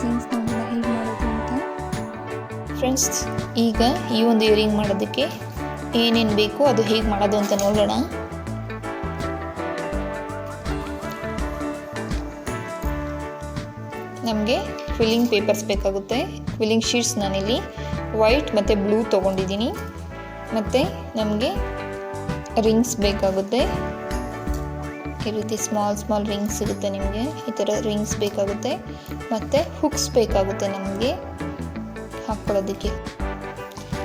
Friends ನೋಡೋಣ ಹೇಗೆ ಮಾಡೋದು ಅಂತ. ಫ್ರೆಂಡ್ಸ್, ಈಗ ಈ ಒಂದು ಇಯರಿಂಗ್ ಮಾಡೋದಕ್ಕೆ ಏನೇನು ಬೇಕು ಅದು ಹೇಗೆ ಮಾಡೋದು ಅಂತ ನೋಡೋಣ. ನಮಗೆ ಕ್ವಿಲ್ಲಿಂಗ್ ಪೇಪರ್ಸ್ ಬೇಕಾಗುತ್ತೆ. ಕ್ವಿಲ್ಲಿಂಗ್ ಶೀಟ್ಸ್ ನಾನಿಲ್ಲಿ ವೈಟ್ ಮತ್ತು ಬ್ಲೂ ತೊಗೊಂಡಿದ್ದೀನಿ. ಮತ್ತು ನಮಗೆ ರಿಂಗ್ಸ್ ಬೇಕಾಗುತ್ತೆ. ಈ ರೀತಿ ಸ್ಮಾಲ್ ರಿಂಗ್ಸ್ ಸಿಗುತ್ತೆ ನಿಮಗೆ. ಈ ಥರ ರಿಂಗ್ಸ್ ಬೇಕಾಗುತ್ತೆ. ಮತ್ತು ಹುಕ್ಸ್ ಬೇಕಾಗುತ್ತೆ ನಮಗೆ ಹಾಕ್ಕೊಳ್ಳೋದಕ್ಕೆ.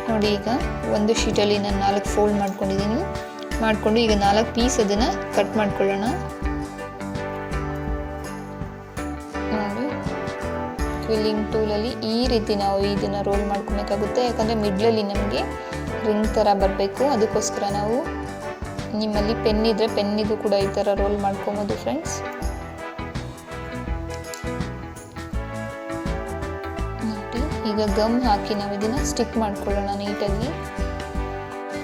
ನೋಡಿ, ಈಗ ಒಂದು ಶೀಟಲ್ಲಿ ನಾನು 4 ಫೋಲ್ಡ್ ಮಾಡ್ಕೊಂಡಿದ್ದೀನಿ. ಮಾಡಿಕೊಂಡು ಈಗ 4 ಪೀಸ್ ಅದನ್ನು ಕಟ್ ಮಾಡ್ಕೊಳ್ಳೋಣ. ನೋಡಿ, ಕ್ವಿಲ್ಲಿಂಗ್ ಟೂಲಲ್ಲಿ ಈ ರೀತಿ ನಾವು ಇದನ್ನು ರೋಲ್ ಮಾಡ್ಕೊಬೇಕಾಗುತ್ತೆ. ಯಾಕಂದರೆ ಮಿಡ್ಲಲ್ಲಿ ನಮಗೆ ರಿಂಗ್ ಥರ ಬರಬೇಕು. ಅದಕ್ಕೋಸ್ಕರ ನಾವು, ನಿಮ್ಮಲ್ಲಿ ಪೆನ್ ಇದ್ದರೆ ಪೆನ್ನಿಗೂ ಕೂಡ ಈ ಥರ ರೋಲ್ ಮಾಡ್ಕೊಬೋದು ಫ್ರೆಂಡ್ಸ್. ನೋಡಿ, ಈಗ ಗಮ್ ಹಾಕಿ ನಾವು ಇದನ್ನು ಸ್ಟಿಕ್ ಮಾಡ್ಕೊಳ್ಳೋಣ ನೀಟಾಗಿ.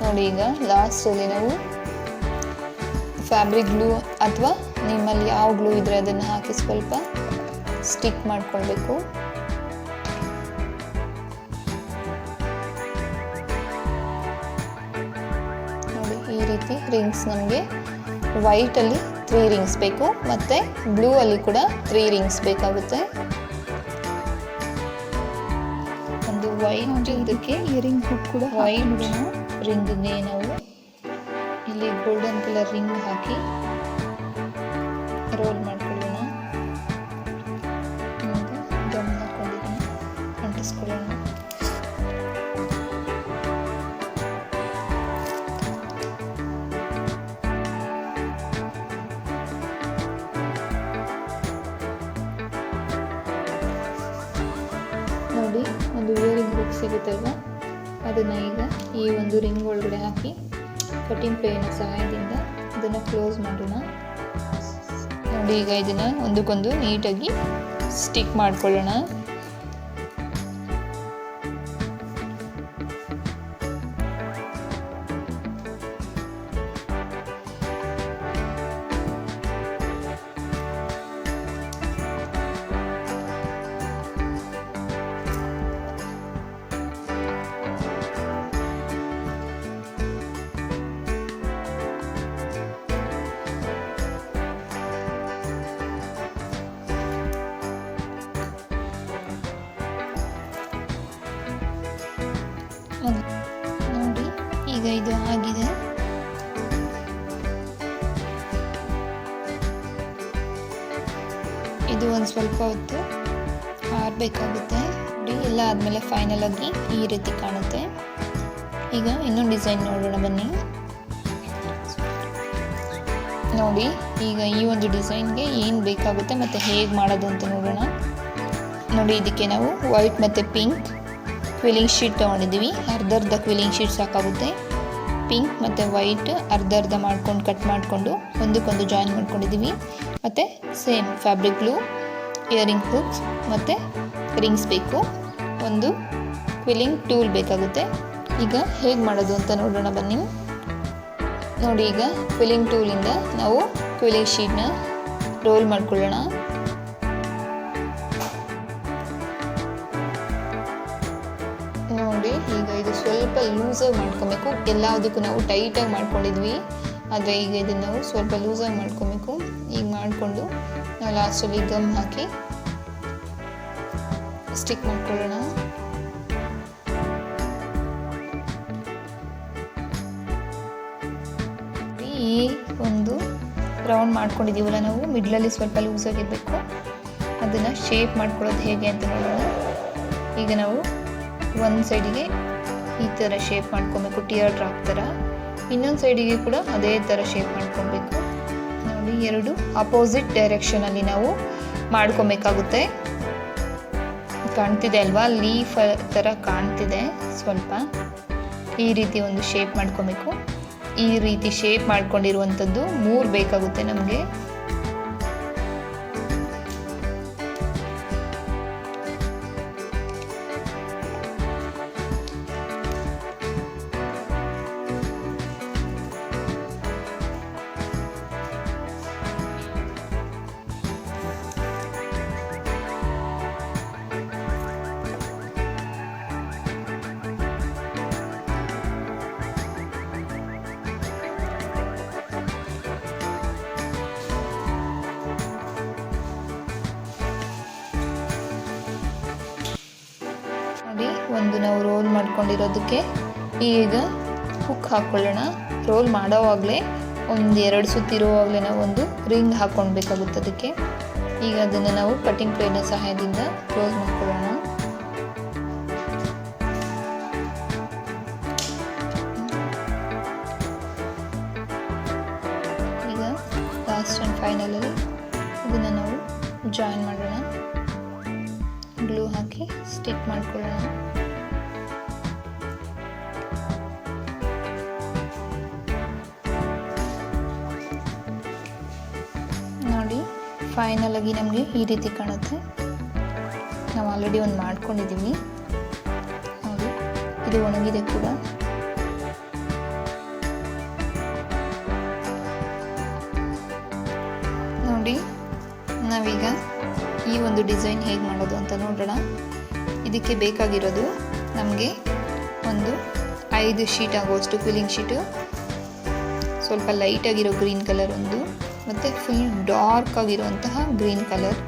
ನೋಡಿ, ಈಗ ಲಾಸ್ಟಲ್ಲಿ ನಾವು ಫ್ಯಾಬ್ರಿಕ್ ಗ್ಲೂ ಅಥವಾ ನಿಮ್ಮಲ್ಲಿ ಯಾವ ಗ್ಲೂ ಇದ್ದರೆ ಅದನ್ನು ಹಾಕಿ ಸ್ವಲ್ಪ ಸ್ಟಿಕ್ ಮಾಡ್ಕೊಳ್ಬೇಕು. ಈ ರೀತಿ ರಿಂಗ್ಸ್ ನಮಗೆ ವೈಟಲ್ಲಿ 3 ರಿಂಗ್ಸ್ ಬೇಕು ಮತ್ತು ಬ್ಲೂ ಅಲ್ಲಿ ಕೂಡ 3 ರಿಂಗ್ಸ್ ಬೇಕಾಗುತ್ತೆ. ಒಂದು ವೈಟ್ ಇದಕ್ಕೆ ಇಯರಿಂಗ್ ಹುಕ್ ಕೂಡ ವೈಟ್ ರಿಂಗ್ಗೆ ನಾವು ಇಲ್ಲಿ ಗೋಲ್ಡನ್ ಕಲರ್ ರಿಂಗ್ ಹಾಕಿ ರೋಲ್ ಮಾಡ್ಕೊಳ್ಳೋಣ. ಗಮ್ ಹಾಕೊಂಡಿದ್ದೀನಿ, ಅಂಟಿಸ್ಕೊಳ್ಳೋಣ. ನೋಡಿ, ಒಂದು ಇಯರಿಂಗ್ ಹುಕ್ ಸಿಗುತ್ತಲ್ವ, ಅದನ್ನು ಈಗ ಈ ಒಂದು ರಿಂಗ್ ಒಳಗಡೆ ಹಾಕಿ ಕಟಿಂಗ್ ಪ್ಲೇನ ಸಹಾಯದಿಂದ ಇದನ್ನು ಕ್ಲೋಸ್ ಮಾಡೋಣ. ನೋಡಿ, ಈಗ ಇದನ್ನು ಒಂದಕ್ಕೊಂದು ನೀಟಾಗಿ ಸ್ಟಿಕ್ ಮಾಡ್ಕೊಳ್ಳೋಣ. ನೋಡಿ, ಈಗ ಇದು ಆಗಿದೆ. ಇದು ಒಂದು ಸ್ವಲ್ಪ ಹೊತ್ತು ಆರಬೇಕಾಗುತ್ತೆ. ನೋಡಿ, ಎಲ್ಲ ಆದಮೇಲೆ ಫೈನಲ್ ಆಗಿ ಈ ರೀತಿ ಕಾಣುತ್ತೆ. ಈಗ ಇನ್ನೊಂದು ಡಿಸೈನ್ ನೋಡೋಣ ಬನ್ನಿ. ನೋಡಿ, ಈಗ ಈ ಒಂದು ಡಿಸೈನ್ಗೆ ಏನು ಬೇಕಾಗುತ್ತೆ ಮತ್ತು ಹೇಗೆ ಮಾಡೋದು ಅಂತ ನೋಡೋಣ. ನೋಡಿ, ಇದಕ್ಕೆ ನಾವು ವೈಟ್ ಮತ್ತು ಪಿಂಕ್ ಕ್ವಿಲ್ಲಿಂಗ್ ಶೀಟ್ ತೊಗೊಂಡಿದ್ದೀವಿ. ಅರ್ಧ ಕ್ವಿಲ್ಲಿಂಗ್ ಶೀಟ್ ಸಾಕಾಗುತ್ತೆ. ಪಿಂಕ್ ಮತ್ತು ವೈಟ್ ಅರ್ಧ ಮಾಡ್ಕೊಂಡು ಕಟ್ ಮಾಡಿಕೊಂಡು ಒಂದಕ್ಕೊಂದು ಜಾಯಿನ್ ಮಾಡ್ಕೊಂಡಿದ್ದೀವಿ. ಮತ್ತು same fabric glue, earring hooks ಮತ್ತು ರಿಂಗ್ಸ್ ಬೇಕು. ಒಂದು ಕ್ವಿಲ್ಲಿಂಗ್ ಟೂಲ್ ಬೇಕಾಗುತ್ತೆ. ಈಗ ಹೇಗೆ ಮಾಡೋದು ಅಂತ ನೋಡೋಣ ಬನ್ನಿ. ನೋಡಿ, ಈಗ ಕ್ವಿಲ್ಲಿಂಗ್ ಟೂಲಿಂದ ನಾವು ಕ್ವಿಲ್ಲಿಂಗ್ ಶೀಟ್ನ ರೋಲ್ ಮಾಡ್ಕೊಳ್ಳೋಣ. ನೋಡಿ, ಈಗ ಇದು ಸ್ವಲ್ಪ ಲೂಸಾಗಿ ಮಾಡ್ಕೊಬೇಕು. ಎಲ್ಲದಕ್ಕೂ ನಾವು ಟೈಟಾಗಿ ಮಾಡ್ಕೊಂಡಿದ್ವಿ, ಆದರೆ ಈಗ ಇದನ್ನು ನಾವು ಸ್ವಲ್ಪ ಲೂಸಾಗಿ ಮಾಡ್ಕೊಬೇಕು. ಈಗ ಮಾಡಿಕೊಂಡು ನಾವು ಲಾಸ್ಟಲ್ಲಿ ಗಮ್ ಹಾಕಿ ಸ್ಟಿಕ್ ಮಾಡ್ಕೊಳ್ಳೋಣ. ಈ ಒಂದು ರೌಂಡ್ ಮಾಡ್ಕೊಂಡಿದ್ದೀವಲ್ಲ ನಾವು, ಮಿಡ್ಲಲ್ಲಿ ಸ್ವಲ್ಪ ಲೂಸಾಗಿರಬೇಕು. ಅದನ್ನು ಶೇಪ್ ಮಾಡ್ಕೊಳ್ಳೋದು ಹೇಗೆ ಅಂತ ನೋಡೋಣ. ಈಗ ನಾವು ಒಂದು ಸೈಡಿಗೆ ಈ ಥರ ಶೇಪ್ ಮಾಡ್ಕೊಬೇಕು, ಟಿಯರ್ ಡ್ರಾಪ್ ಥರ. ಇನ್ನೊಂದು ಸೈಡಿಗೆ ಕೂಡ ಅದೇ ಥರ ಶೇಪ್ ಮಾಡ್ಕೊಬೇಕು. ನೋಡಿ, 2 ಅಪೋಸಿಟ್ ಡೈರೆಕ್ಷನಲ್ಲಿ ನಾವು ಮಾಡ್ಕೊಬೇಕಾಗುತ್ತೆ. ಕಾಣ್ತಿದೆ ಅಲ್ವಾ, ಲೀಫ್ ಥರ ಕಾಣ್ತಿದೆ ಸ್ವಲ್ಪ. ಈ ರೀತಿ ಒಂದು ಶೇಪ್ ಮಾಡ್ಕೊಬೇಕು. ಈ ರೀತಿ ಶೇಪ್ ಮಾಡ್ಕೊಂಡಿರುವಂಥದ್ದು 3 ಬೇಕಾಗುತ್ತೆ ನಮಗೆ. ಒಂದು ನಾವು ರೋಲ್ ಮಾಡ್ಕೊಂಡಿರೋದಕ್ಕೆ ಈಗ ಹುಕ್ ಹಾಕ್ಕೊಳ್ಳೋಣ. ರೋಲ್ ಮಾಡೋವಾಗಲೇ ಒಂದು 2 ಸುತ್ತಿರುವಾಗಲೇ ನಾವು ಒಂದು ರಿಂಗ್ ಹಾಕ್ಕೊಳ್ಬೇಕಾಗುತ್ತೆ ಅದಕ್ಕೆ. ಈಗ ಅದನ್ನು ನಾವು ಕಟಿಂಗ್ ಪ್ಲೇಟ್ನ ಸಹಾಯದಿಂದ ಕ್ಲೋಸ್ ಮಾಡ್ಕೊಳ್ಳೋಣ. ಈಗ ಲಾಸ್ಟ್ ಆ್ಯಂಡ್ ಫೈನಲಲ್ಲಿ ಇದನ್ನು ನಾವು ಜಾಯಿನ್ ಮಾಡೋಣ. ಗ್ಲೂ ಹಾಕಿ ಸ್ಟಿಕ್ ಮಾಡ್ಕೊಳ್ಳೋಣ. ನೋಡಿ ಫೈನಲ್ ಆಗಿ ನಮಗೆ ಈ ರೀತಿ ಕಾಣುತ್ತೆ. ನಾವು ಆಲ್ರೆಡಿ ಒಂದು ಮಾಡ್ಕೊಂಡಿದ್ದೀವಿ ನೋಡಿ, ಇದು ಒಣಗಿದೆ ಕೂಡ. ನೋಡಿ ನಾವೀಗ ಈ ಒಂದು ಡಿಸೈನ್ ಹೇಗೆ ಮಾಡೋದು ಅಂತ ನೋಡೋಣ. ಇದಕ್ಕೆ ಬೇಕಾಗಿರೋದು ನಮಗೆ ಒಂದು 5 ಶೀಟ್ ಆಗುವಷ್ಟು ಕ್ವಿಲ್ಲಿಂಗ್ ಶೀಟು, ಸ್ವಲ್ಪ ಲೈಟಾಗಿರೋ ಗ್ರೀನ್ ಕಲರ್ ಒಂದು, ಮತ್ತು ಫುಲ್ ಡಾರ್ಕ್ ಆಗಿರುವಂತಹ ಗ್ರೀನ್ ಕಲರ್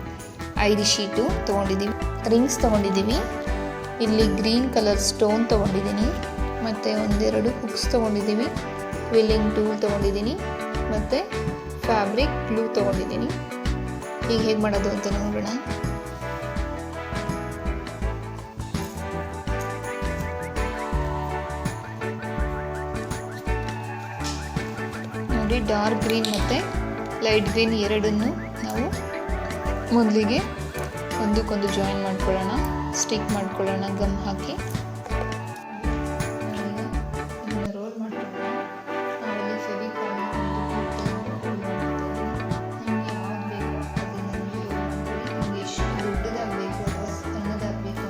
5 ಶೀಟು ತೊಗೊಂಡಿದ್ದೀವಿ. ರಿಂಗ್ಸ್ ತೊಗೊಂಡಿದ್ದೀವಿ. ಇಲ್ಲಿ ಗ್ರೀನ್ ಕಲರ್ ಸ್ಟೋನ್ ತೊಗೊಂಡಿದ್ದೀನಿ, ಮತ್ತು 1-2 ಹುಕ್ಸ್ ತೊಗೊಂಡಿದ್ದೀವಿ. ಕ್ವಿಲ್ಲಿಂಗ್ ಟೂಲ್ ತೊಗೊಂಡಿದ್ದೀನಿ, ಮತ್ತು ಫ್ಯಾಬ್ರಿಕ್ ಗ್ಲೂ ತೊಗೊಂಡಿದ್ದೀನಿ. ಈಗ ಹೇಗೆ ಮಾಡೋದು ಅಂತ ನೋಡೋಣ. ನೋಡಿ ಡಾರ್ಕ್ ಗ್ರೀನ್ ಮತ್ತು ಲೈಟ್ ಗ್ರೀನ್ ಎರಡನ್ನು ನಾವು ಮೊದಲಿಗೆ ಒಂದಕ್ಕೊಂದು ಜಾಯಿನ್ ಮಾಡ್ಕೊಳ್ಳೋಣ, ಸ್ಟಿಕ್ ಮಾಡ್ಕೊಳ್ಳೋಣ ಗಮ್ ಹಾಕಿ. ರೋಲ್ ಮಾಡ್ಕೊಳ್ಳೋಣ. ನಾವಲ್ಲಿ ಫೆವಿಕಾಲ್ ನಿಮಗೆ ಯಾವ್ದು ಬೇಕು ಅದನ್ನು ನೀವು ನಿಮಗೆ ಎಷ್ಟು ದೊಡ್ಡದಾಗಬೇಕು ಅಥವಾ ಸಣ್ಣದಾಗಬೇಕು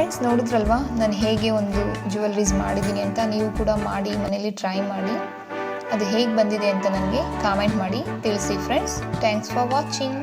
ಫ್ರೆಂಡ್ಸ್, ನೋಡಿದ್ರಲ್ವಾ ನಾನು ಹೇಗೆ ಒಂದು ಜ್ಯುವೆಲ್ರೀಸ್ ಮಾಡಿದ್ದೀನಿ ಅಂತ. ನೀವು ಕೂಡ ಮಾಡಿ ಮನೇಲಿ ಟ್ರೈ ಮಾಡಿ. ಅದು ಹೇಗೆ ಬಂದಿದೆ ಅಂತ ನನಗೆ ಕಾಮೆಂಟ್ ಮಾಡಿ ತಿಳಿಸಿ ಫ್ರೆಂಡ್ಸ್. Thanks for watching.